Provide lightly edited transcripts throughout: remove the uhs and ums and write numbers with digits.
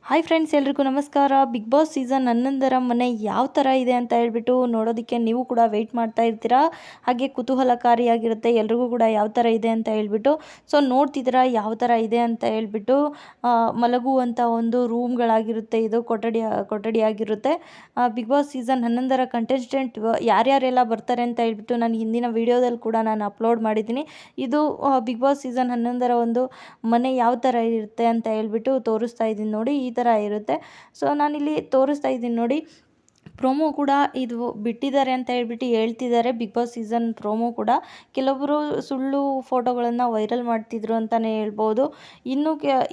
Hi friends, ಎಲ್ರಿಗೂ ನಮಸ್ಕಾರ. Big boss season 11ರ ಮನೆ ಯಾವ ಥರ ಇದೆ ಅಂತ ಹೇಳ್ಬಿಟ್ಟು ನೋಡೋದಕ್ಕೆ ನೀವು ಕೂಡ ವೆಯ್ಟ್ ಮಾಡ್ತಾ ಇರ್ತೀರಾ. ಹಾಗೆ ಕುತೂಹಲಕಾರಿಯಾಗಿರುತ್ತೆ ಎಲ್ರಿಗೂ ಕೂಡ ಯಾವ ಥರ ಇದೆ ಅಂತ ಹೇಳ್ಬಿಟ್ಟು. ಸೊ ನೋಡ್ತಿದ್ದೀರಾ ಯಾವ ಥರ ಇದೆ ಅಂತ ಹೇಳ್ಬಿಟ್ಟು. ಮಲಗುವಂಥ ಒಂದು ರೂಮ್ಗಳಾಗಿರುತ್ತೆ, ಇದು ಕೊಠಡಿಯಾಗಿರುತ್ತೆ. ಬಿಗ್ ಬಾಸ್ ಸೀಸನ್ 11ರ ಕಂಟೆಸ್ಟೆಂಟ್ ಯಾರ್ಯಾರೆಲ್ಲ ಬರ್ತಾರೆ ಅಂತ ಹೇಳ್ಬಿಟ್ಟು ನಾನು ಹಿಂದಿನ ವೀಡಿಯೋದಲ್ಲಿ ಕೂಡ ನಾನು ಅಪ್ಲೋಡ್ ಮಾಡಿದ್ದೀನಿ. ಇದು ಬಿಗ್ ಬಾಸ್ ಸೀಸನ್ 11ರ ಒಂದು ಮನೆ ಯಾವ ಥರ ಇರುತ್ತೆ ಅಂತ ಹೇಳ್ಬಿಟ್ಟು ತೋರಿಸ್ತಾ ಇದ್ದೀನಿ ನೋಡಿ. ಈ ಥರ ಇರುತ್ತೆ. ಸೊ ನಾನಿಲ್ಲಿ ತೋರಿಸ್ತಾ ಇದ್ದೀನಿ ನೋಡಿ. ಪ್ರೋಮೋ ಕೂಡ ಇದು ಬಿಟ್ಟಿದ್ದಾರೆ ಅಂತ ಹೇಳ್ಬಿಟ್ಟು ಹೇಳ್ತಿದ್ದಾರೆ. ಬಿಗ್ ಬಾಸ್ ಸೀಸನ್ ಪ್ರೋಮೋ ಕೂಡ ಕೆಲವೊಬ್ಬರು ಸುಳ್ಳು ಫೋಟೋಗಳನ್ನು ವೈರಲ್ ಮಾಡ್ತಿದ್ರು ಅಂತಲೇ ಹೇಳ್ಬೋದು.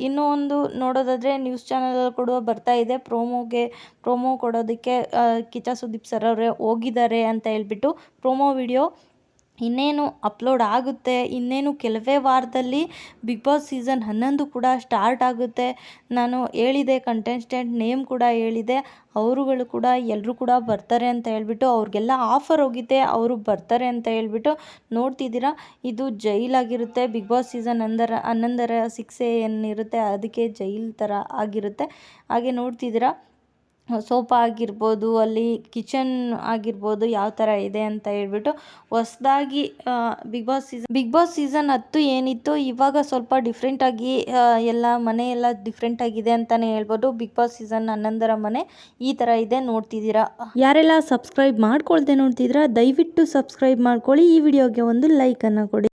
ಇನ್ನೂ ಒಂದು ನೋಡೋದಾದರೆ ನ್ಯೂಸ್ ಚಾನಲ್ ಕೂಡ ಬರ್ತಾ ಇದೆ ಪ್ರೋಮೋ ಕೊಡೋದಕ್ಕೆ ಕಿಚ್ಚ ಸುದೀಪ್ ಸರ್ ಅವರೇ ಹೋಗಿದ್ದಾರೆ ಅಂತ ಹೇಳ್ಬಿಟ್ಟು. ಪ್ರೋಮೋ ವಿಡಿಯೋ ಇನ್ನೇನು ಅಪ್ಲೋಡ್ ಆಗುತ್ತೆ. ಇನ್ನೇನು ಕೆಲವೇ ವಾರದಲ್ಲಿ ಬಿಗ್ ಬಾಸ್ ಸೀಸನ್ 11 ಕೂಡ ಸ್ಟಾರ್ಟ್ ಆಗುತ್ತೆ. ನಾನು ಹೇಳಿದೆ, ಕಂಟೆಸ್ಟೆಂಟ್ ನೇಮ್ ಕೂಡ ಹೇಳಿದೆ. ಅವರುಗಳು ಕೂಡ ಎಲ್ಲರೂ ಕೂಡ ಬರ್ತಾರೆ ಅಂತ ಹೇಳ್ಬಿಟ್ಟು, ಅವ್ರಿಗೆಲ್ಲ ಆಫರ್ ಹೋಗಿದೆ, ಅವರು ಬರ್ತಾರೆ ಅಂತ ಹೇಳ್ಬಿಟ್ಟು. ನೋಡ್ತಿದ್ದೀರಾ, ಇದು ಜೈಲಾಗಿರುತ್ತೆ. ಬಿಗ್ ಬಾಸ್ ಸೀಸನ್ 11ರ 6 ಏನಿರುತ್ತೆ ಅದಕ್ಕೆ ಜೈಲ್ ಥರ ಆಗಿರುತ್ತೆ. ಹಾಗೆ ನೋಡ್ತಿದ್ದೀರಾ, ಸೋಫಾ ಆಗಿರ್ಬೋದು, ಅಲ್ಲಿ ಕಿಚನ್ ಆಗಿರ್ಬೋದು, ಯಾವ ಥರ ಇದೆ ಅಂತ ಹೇಳ್ಬಿಟ್ಟು. ಹೊಸದಾಗಿ ಬಿಗ್ ಬಾಸ್ ಸೀಸನ್ 10 ಏನಿತ್ತು, ಇವಾಗ ಸ್ವಲ್ಪ ಡಿಫ್ರೆಂಟಾಗಿ ಎಲ್ಲ ಮನೆ ಎಲ್ಲ ಡಿಫ್ರೆಂಟ್ ಆಗಿದೆ ಅಂತಲೇ ಹೇಳ್ಬೋದು. ಬಿಗ್ ಬಾಸ್ ಸೀಸನ್ 11ರ ಮನೆ ಈ ಥರ ಇದೆ, ನೋಡ್ತಿದ್ದೀರಾ. ಯಾರೆಲ್ಲ ಸಬ್ಸ್ಕ್ರೈಬ್ ಮಾಡ್ಕೊಳ್ದೆ ನೋಡ್ತಿದ್ದೀರಾ, ದಯವಿಟ್ಟು ಸಬ್ಸ್ಕ್ರೈಬ್ ಮಾಡ್ಕೊಳ್ಳಿ. ಈ ವಿಡಿಯೋಗೆ ಒಂದು ಲೈಕನ್ನು ಕೊಡಿ.